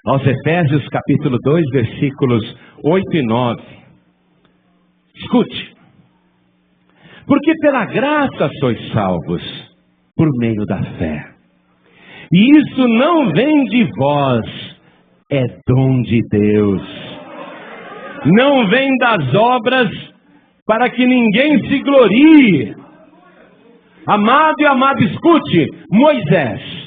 Aos Efésios capítulo 2, versículos 8 e 9. Escute. Porque pela graça sois salvos, por meio da fé. E isso não vem de vós, é dom de Deus. Não vem das obras, para que ninguém se glorie. Amado e amado, escute, Moisés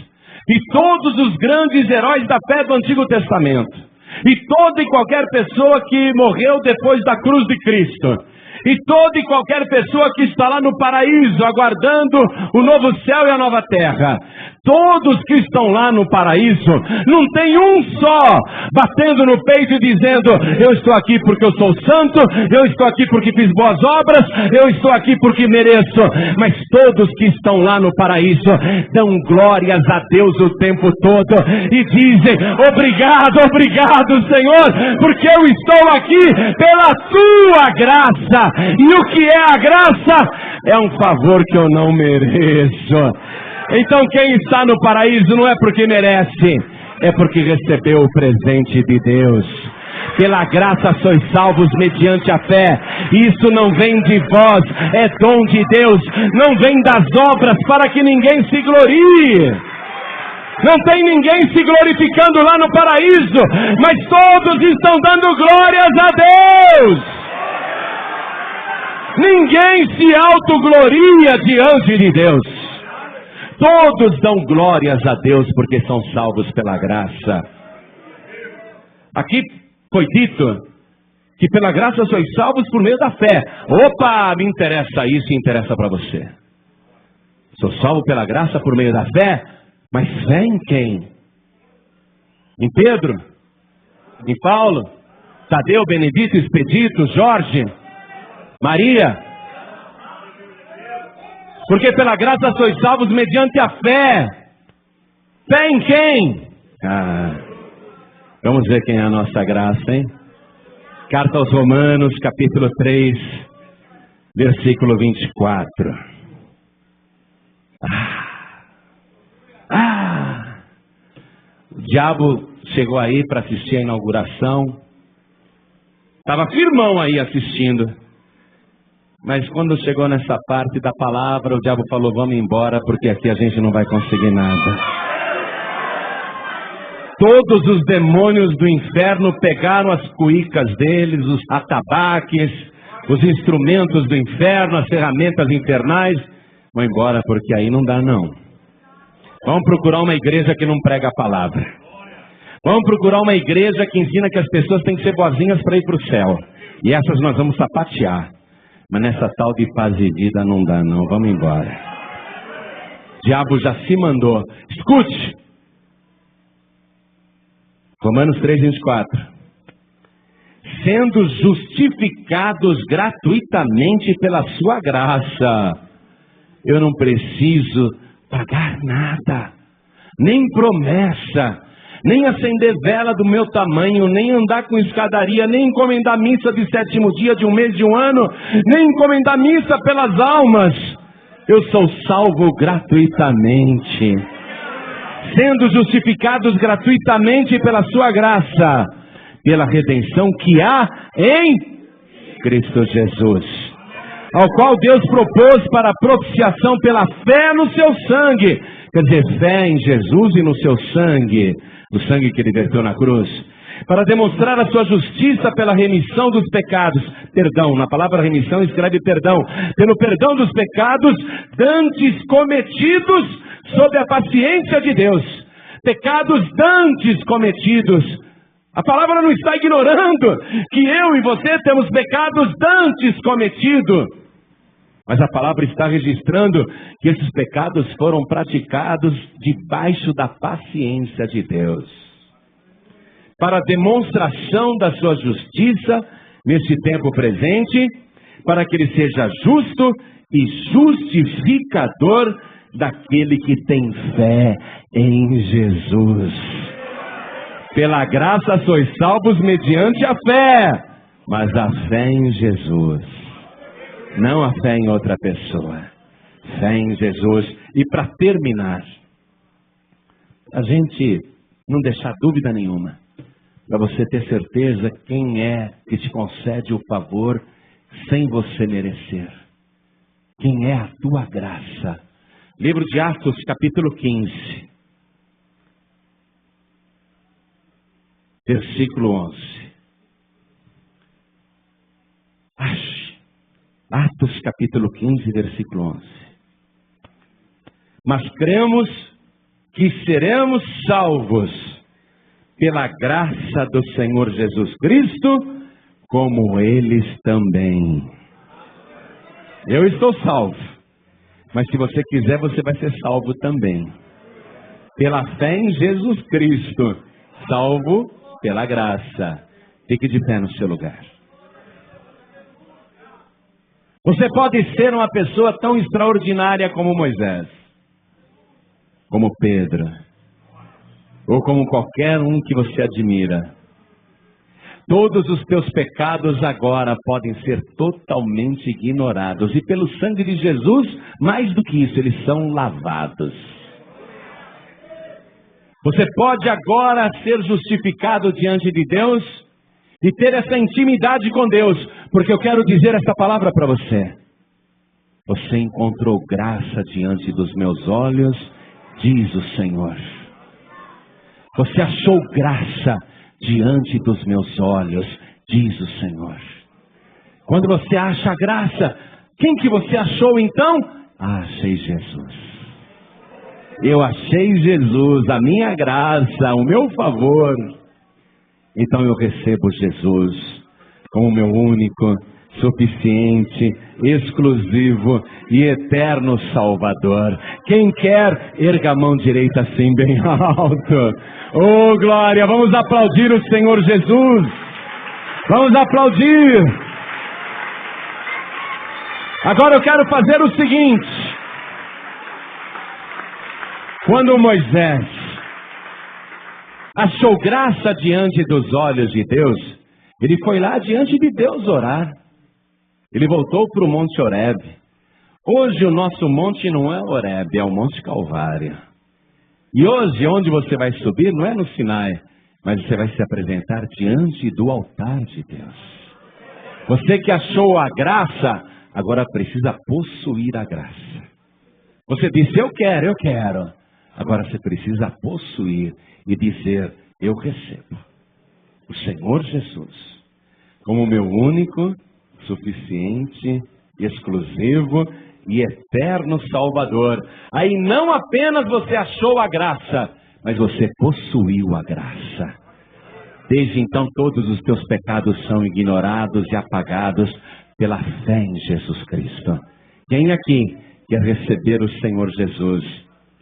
e todos os grandes heróis da fé do Antigo Testamento, e toda e qualquer pessoa que morreu depois da cruz de Cristo, e toda e qualquer pessoa que está lá no paraíso, aguardando o novo céu e a nova terra, todos que estão lá no paraíso, não tem um só batendo no peito e dizendo, eu estou aqui porque eu sou santo, eu estou aqui porque fiz boas obras, eu estou aqui porque mereço. Mas todos que estão lá no paraíso dão glórias a Deus o tempo todo e dizem, obrigado, obrigado Senhor, porque eu estou aqui pela tua graça. E o que é a graça? É um favor que eu não mereço. Então quem está no paraíso não é porque merece, é porque recebeu o presente de Deus. Pela graça sois salvos mediante a fé. Isso não vem de vós, é dom de Deus. Não vem das obras para que ninguém se glorie. Não tem ninguém se glorificando lá no paraíso, mas todos estão dando glórias a Deus. Ninguém se autogloria diante de Deus. Todos dão glórias a Deus porque são salvos pela graça. Aqui foi dito que pela graça sois salvos por meio da fé. Opa, me interessa isso e interessa para você. Sou salvo pela graça por meio da fé, mas fé em quem? Em Pedro? Em Paulo? Tadeu, Benedito, Expedito, Jorge? Maria? Porque pela graça sois salvos mediante a fé. Fé em quem? Vamos ver quem é a nossa graça, hein? Carta aos Romanos, capítulo 3, versículo 24. O diabo chegou aí para assistir a inauguração. Estava firmão aí assistindo. Mas quando chegou nessa parte da palavra, o diabo falou, vamos embora, porque aqui a gente não vai conseguir nada. Todos os demônios do inferno pegaram as cuícas deles, os atabaques, os instrumentos do inferno, as ferramentas infernais. Vão embora, porque aí não dá não. Vamos procurar uma igreja que não prega a palavra. Vamos procurar uma igreja que ensina que as pessoas têm que ser boazinhas para ir para o céu. E essas nós vamos sapatear. Mas nessa tal de paz e vida não dá não. Vamos embora. O diabo já se mandou. Escute. Romanos 3:24. Sendo justificados gratuitamente pela sua graça. Eu não preciso pagar nada. Nem promessa. Nem acender vela do meu tamanho, nem andar com escadaria, nem encomendar missa de 7º dia, de um mês, de um ano, nem encomendar missa pelas almas. Eu sou salvo gratuitamente, sendo justificados gratuitamente pela sua graça, pela redenção que há em Cristo Jesus, ao qual Deus propôs para a propiciação pela fé no seu sangue. Quer dizer, fé em Jesus e no seu sangue, o sangue que ele verteu na cruz, para demonstrar a sua justiça pela remissão dos pecados. Perdão, na palavra remissão escreve perdão. Pelo perdão dos pecados dantes cometidos sob a paciência de Deus. Pecados dantes cometidos. A palavra não está ignorando que eu e você temos pecados dantes cometidos. Mas a palavra está registrando que esses pecados foram praticados debaixo da paciência de Deus. Para a demonstração da sua justiça neste tempo presente, para que ele seja justo e justificador daquele que tem fé em Jesus. Pela graça sois salvos mediante a fé, mas a fé em Jesus. Não a fé em outra pessoa. Fé em Jesus. E para terminar, a gente não deixar dúvida nenhuma, para você ter certeza quem é que te concede o favor sem você merecer. Quem é a tua graça. Livro de Atos, capítulo 15. Versículo 11. Atos capítulo 15, versículo 11. Mas cremos que seremos salvos pela graça do Senhor Jesus Cristo, como eles também. Eu estou salvo, mas se você quiser, você vai ser salvo também. Pela fé em Jesus Cristo, salvo pela graça. Fique de pé no seu lugar. Você pode ser uma pessoa tão extraordinária como Moisés, como Pedro, ou como qualquer um que você admira. Todos os teus pecados agora podem ser totalmente ignorados. E pelo sangue de Jesus, mais do que isso, eles são lavados. Você pode agora ser justificado diante de Deus e ter essa intimidade com Deus, porque eu quero dizer essa palavra para você. Você encontrou graça diante dos meus olhos, diz o Senhor. Você achou graça diante dos meus olhos, diz o Senhor. Quando você acha graça, quem que você achou então? Achei Jesus. Eu achei Jesus, a minha graça, o meu favor. Então eu recebo Jesus como meu único, suficiente, exclusivo e eterno Salvador. Quem quer, erga a mão direita assim bem alto. Oh, glória! Vamos aplaudir o Senhor Jesus. Vamos aplaudir. Agora eu quero fazer o seguinte. Quando Moisés achou graça diante dos olhos de Deus, ele foi lá diante de Deus orar. Ele voltou para o Monte Horebe. Hoje o nosso monte não é Horebe, é o Monte Calvário. E hoje onde você vai subir não é no Sinai, mas você vai se apresentar diante do altar de Deus. Você que achou a graça, agora precisa possuir a graça. Você disse, eu quero. Agora você precisa possuir e dizer, eu recebo o Senhor Jesus como meu único, suficiente, exclusivo e eterno Salvador. Aí não apenas você achou a graça, mas você possuiu a graça. Desde então todos os teus pecados são ignorados e apagados pela fé em Jesus Cristo. Quem aqui quer receber o Senhor Jesus,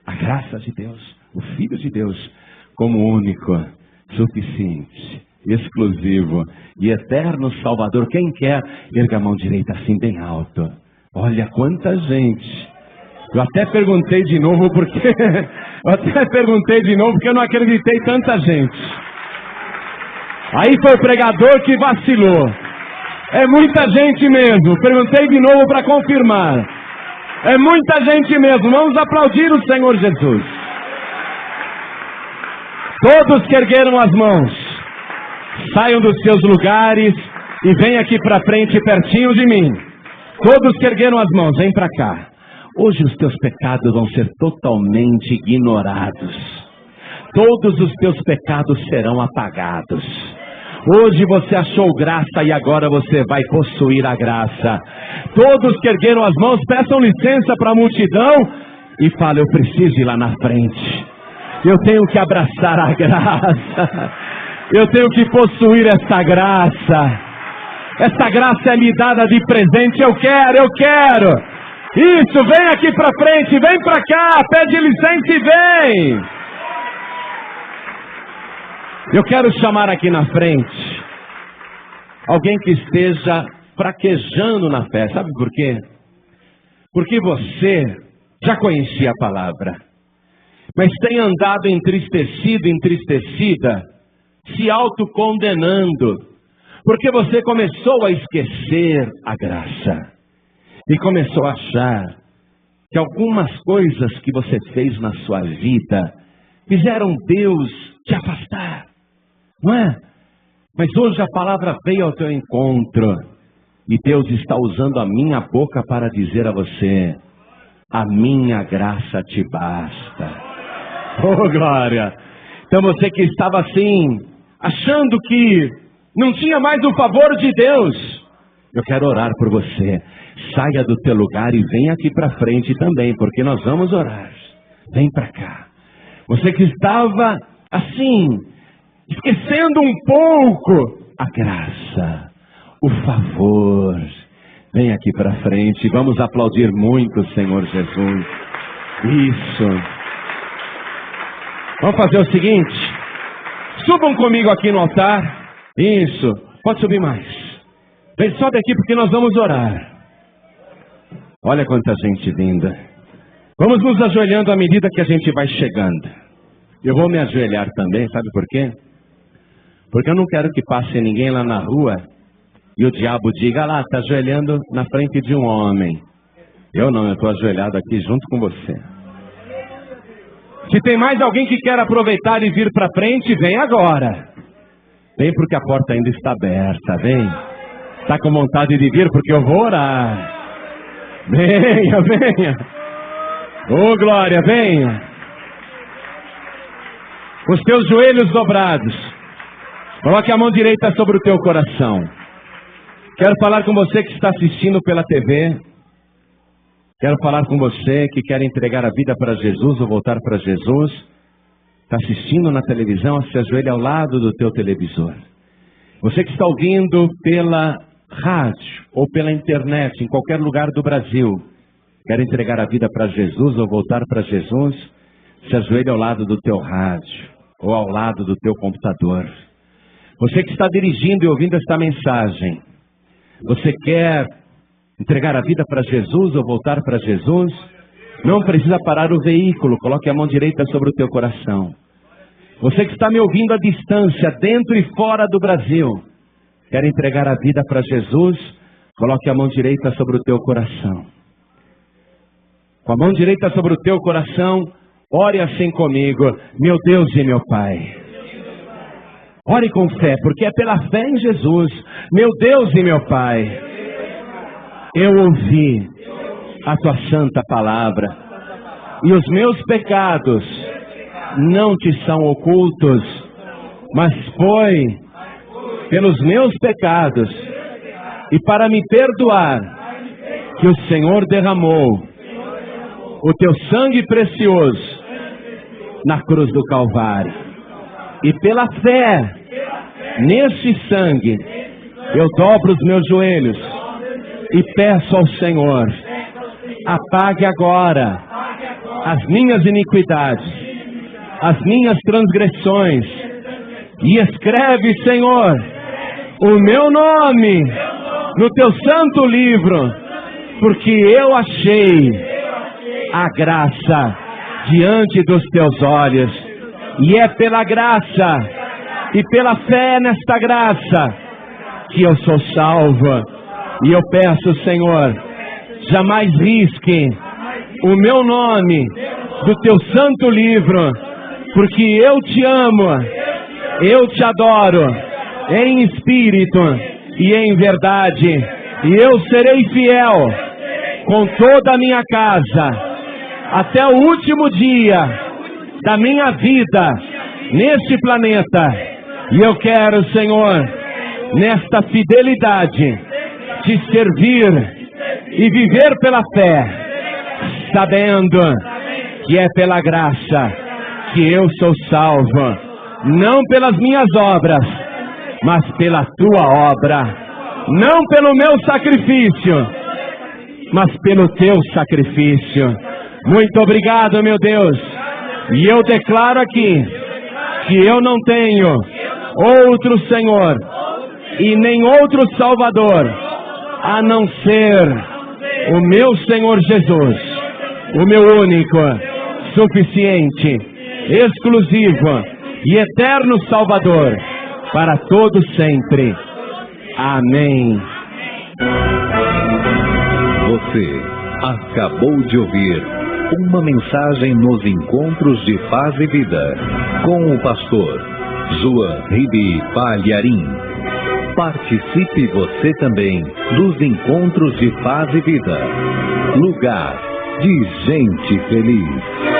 a graça de Deus, o Filho de Deus, como único, suficiente, exclusivo e eterno Salvador? Quem quer, erga a mão direita assim bem alto. Olha quanta gente. Eu até perguntei de novo porque eu não acreditei tanta gente. Aí foi o pregador que vacilou. É muita gente mesmo. Perguntei de novo para confirmar. É muita gente mesmo. Vamos aplaudir o Senhor Jesus. Todos que ergueram as mãos, saiam dos seus lugares e venham aqui para frente, pertinho de mim. Todos que ergueram as mãos, vem para cá. Hoje os teus pecados vão ser totalmente ignorados. Todos os teus pecados serão apagados. Hoje você achou graça e agora você vai possuir a graça. Todos que ergueram as mãos, peçam licença para a multidão e falem: eu preciso ir lá na frente. Eu tenho que abraçar a graça. Eu tenho que possuir essa graça. Essa graça é me dada de presente. Eu quero. Isso, vem aqui para frente, vem para cá, pede licença e vem. Eu quero chamar aqui na frente alguém que esteja fraquejando na fé. Sabe por quê? Porque você já conhecia a palavra, mas tem andado entristecido, entristecida, se autocondenando, porque você começou a esquecer a graça e começou a achar que algumas coisas que você fez na sua vida fizeram Deus te afastar, não é? Mas hoje a palavra veio ao teu encontro e Deus está usando a minha boca para dizer a você: a minha graça te basta. Oh, glória! Então você que estava assim, achando que não tinha mais o favor de Deus, eu quero orar por você. Saia do teu lugar e venha aqui para frente também, porque nós vamos orar. Vem para cá. Você que estava assim, esquecendo um pouco a graça, o favor, vem aqui para frente. Vamos aplaudir muito o Senhor Jesus. Isso. Vamos fazer o seguinte: subam comigo aqui no altar. Isso. Pode subir mais. Vem, sobe aqui porque nós vamos orar. Olha quanta gente linda. Vamos nos ajoelhando à medida que a gente vai chegando. Eu vou me ajoelhar também, sabe por quê? Porque eu não quero que passe ninguém lá na rua e o diabo diga: lá, está ajoelhando na frente de um homem. Eu não, eu estou ajoelhado aqui junto com você. Se tem mais alguém que quer aproveitar e vir para frente, vem agora. Vem porque a porta ainda está aberta, vem. Está com vontade de vir porque eu vou orar. Venha, venha. Oh, glória, venha. Os teus joelhos dobrados. Coloque a mão direita sobre o teu coração. Quero falar com você que está assistindo pela TV. Quero falar com você que quer entregar a vida para Jesus ou voltar para Jesus. Está assistindo na televisão, se ajoelha ao lado do teu televisor. Você que está ouvindo pela rádio ou pela internet, em qualquer lugar do Brasil, quer entregar a vida para Jesus ou voltar para Jesus, se ajoelha ao lado do teu rádio ou ao lado do teu computador. Você que está dirigindo e ouvindo esta mensagem, você quer entregar a vida para Jesus ou voltar para Jesus? Não precisa parar o veículo, coloque a mão direita sobre o teu coração. Você que está me ouvindo à distância, dentro e fora do Brasil, quer entregar a vida para Jesus? Coloque a mão direita sobre o teu coração. Com a mão direita sobre o teu coração, ore assim comigo: meu Deus e meu Pai. Ore com fé, porque é pela fé em Jesus. Meu Deus e meu Pai, eu ouvi a tua santa palavra, e os meus pecados não te são ocultos. mas foi pelos meus pecados e para me perdoar que o Senhor derramou o teu sangue precioso na cruz do Calvário. E pela fé nesse sangue, eu dobro os meus joelhos e peço ao Senhor, apague agora as minhas iniquidades, as minhas transgressões, e escreve, Senhor, o meu nome no teu santo livro, porque eu achei a graça diante dos teus olhos, e é pela graça e pela fé nesta graça que eu sou salvo. E eu peço, Senhor, jamais risque o meu nome do teu santo livro, porque eu te amo, eu te adoro, em espírito e em verdade, e eu serei fiel com toda a minha casa, até o último dia da minha vida neste planeta. E eu quero, Senhor, nesta fidelidade, te servir e viver pela fé, sabendo que é pela graça que eu sou salvo, não pelas minhas obras, mas pela tua obra, não pelo meu sacrifício, mas pelo teu sacrifício. Muito obrigado, meu Deus. E eu declaro aqui que eu não tenho outro Senhor e nem outro Salvador a não ser o meu Senhor Jesus, o meu único, suficiente, exclusivo e eterno Salvador para todo sempre. Amém. Você acabou de ouvir uma mensagem nos Encontros de Paz e Vida com o pastor João Ribe Palharim. Participe você também dos Encontros de Paz e Vida, lugar de gente feliz.